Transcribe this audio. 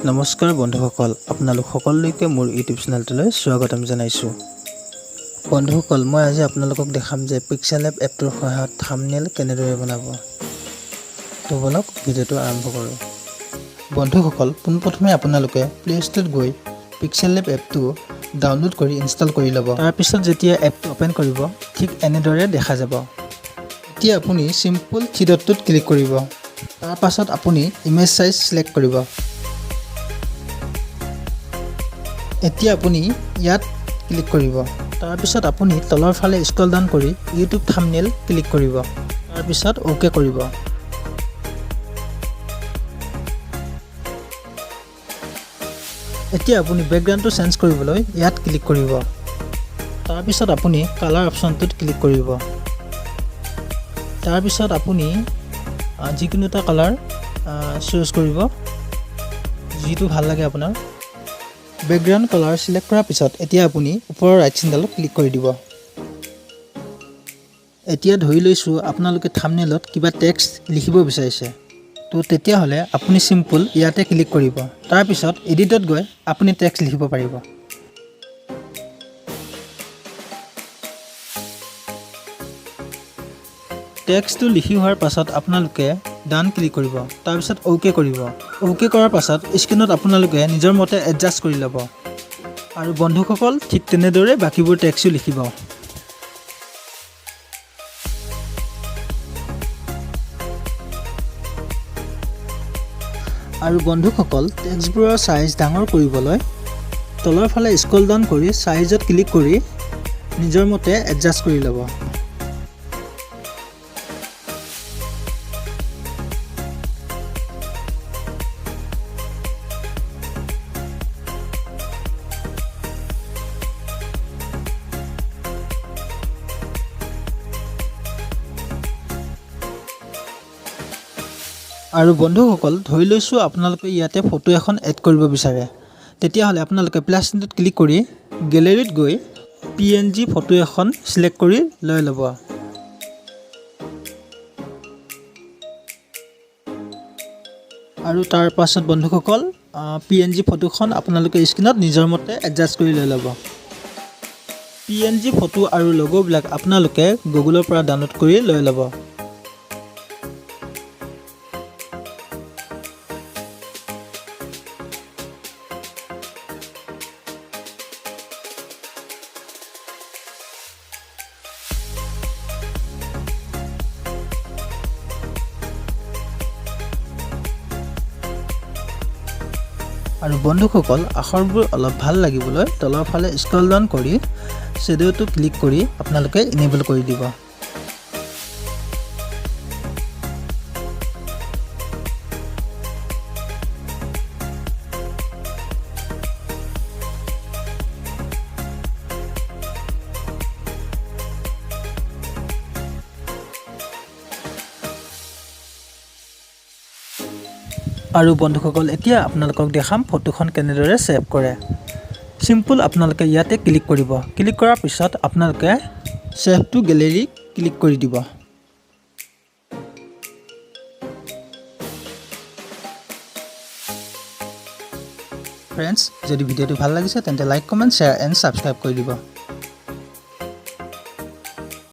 নমস্কাৰ বন্ধুসকল, আপোনালোক সকলোকে মোৰ ইউটিউব চেনেলটোলৈ স্বাগতম জনাইছোঁ। বন্ধুসকল, মই আজি আপোনালোকক দেখাম যে পিক্সেল এপ এপটোৰ সহায়ত থাম্বনেইল কেনেদৰে বনাব। তো বলক ভিডিঅ'টো আৰম্ভ কৰোঁ। বন্ধুসকল, পোনপ্ৰথমে আপোনালোকে প্লে ষ্ট'ৰত গৈ পিক্সেল এপ এপটো ডাউনলোড কৰি ইনষ্টল কৰি ল'ব। তাৰপিছত যেতিয়া এপটো অ'পেন কৰিব, ঠিক এনেদৰে দেখা যাব। এতিয়া আপুনি চিম্পল থ্ৰী ডটটোত ক্লিক কৰিব। তাৰ পাছত আপুনি ইমেজ সাইজ সিলেক্ট কৰিব। এতিয়া আপুনি ইয়াত ক্লিক কৰিব। তাৰপিছত আপুনি তলৰ ফালে স্ক্ৰল ডাউন কৰি ইউটিউব থাম্বনেইল ক্লিক কৰিব। তাৰপিছত ওকে কৰিব। এতিয়া আপুনি বেকগ্ৰাউণ্ডটো চেঞ্জ কৰিবলৈ ইয়াত ক্লিক কৰিব। তাৰপিছত আপুনি কালাৰ অপশ্যনটোত ক্লিক কৰিব। তাৰপিছত আপুনি যিকোনো এটা কালাৰ চুজ কৰিব, যিটো ভাল লাগে আপোনাৰ। বেকগ্ৰাউণ্ড কালাৰ সিলেক্ট কৰাৰ পিছত এতিয়া আপুনি ওপৰৰ ৰাইট চিনডালত ক্লিক কৰি দিব। এতিয়া ধৰি লৈছোঁ আপোনালোকে থাম্বনেইলত কিবা টেক্সট লিখিব বিচাৰিছে, তো তেতিয়াহ'লে আপুনি চিম্পল ইয়াতে ক্লিক কৰিব। তাৰপিছত এডিটত গৈ আপুনি টেক্সট লিখিব পাৰিব। টেক্সটটো লিখি হোৱাৰ পাছত আপোনালোকে ডান ক্লিক কৰিব। তাৰপিছত ওকে কৰিব। ওকে কৰাৰ পাছত স্ক্ৰীনত আপোনালোকে নিজৰ মতে এডজাষ্ট কৰি ল'ব। আৰু বন্ধুসকল, ঠিক তেনেদৰে বাকীবোৰ টেক্সটো লিখিব। আৰু বন্ধুসকল, টেক্সটবোৰৰ সাইজ ডাঙৰ কৰিবলৈ তলৰ ফালে স্ক্ৰল ডাউন কৰি সাইজত ক্লিক কৰি নিজৰ মতে এডজাষ্ট কৰি ল'ব। আৰু বন্ধুসকল, ধৰি লৈছোঁ আপোনালোকে ইয়াতে ফটো এখন এড কৰিব বিচাৰে, তেতিয়াহ'লে আপোনালোকে প্লাছ চিনটোত ক্লিক কৰি গেলেৰীত গৈ PNG ফটো এখন সিলেক্ট কৰি লৈ ল'ব। আৰু তাৰ পাছত বন্ধুসকল, PNG ফটোখন আপোনালোকে স্ক্ৰীনত নিজৰ মতে এডজাষ্ট কৰি লৈ ল'ব। PNG ফটো আৰু লগ'বিলাক আপোনালোকে গুগলৰ পৰা ডাউনলোড কৰি লৈ ল'ব। আৰু বন্ধুসকল, আখৰবোৰ অলপ ভাল লাগিবলৈ তলৰ ফালে স্ক্ৰল ডাউন কৰি শ্বেডোটো ক্লিক কৰি আপোনালোকে ইনেবল কৰি দিব। আৰু বন্ধুসকল, এতিয়া আপোনালোকক দেখাম ফটোখন কেনেদৰে ছেভ কৰে। চিম্পল আপোনালোকে ইয়াতে ক্লিক কৰিব। ক্লিক কৰাৰ পিছত আপোনালোকে ছেভ টু গেলেৰী ক্লিক কৰি দিব। ফ্ৰেণ্ডছ, যদি ভিডিঅ'টো ভাল লাগিছে তেন্তে like, comment, share and subscribe কৰি দিব।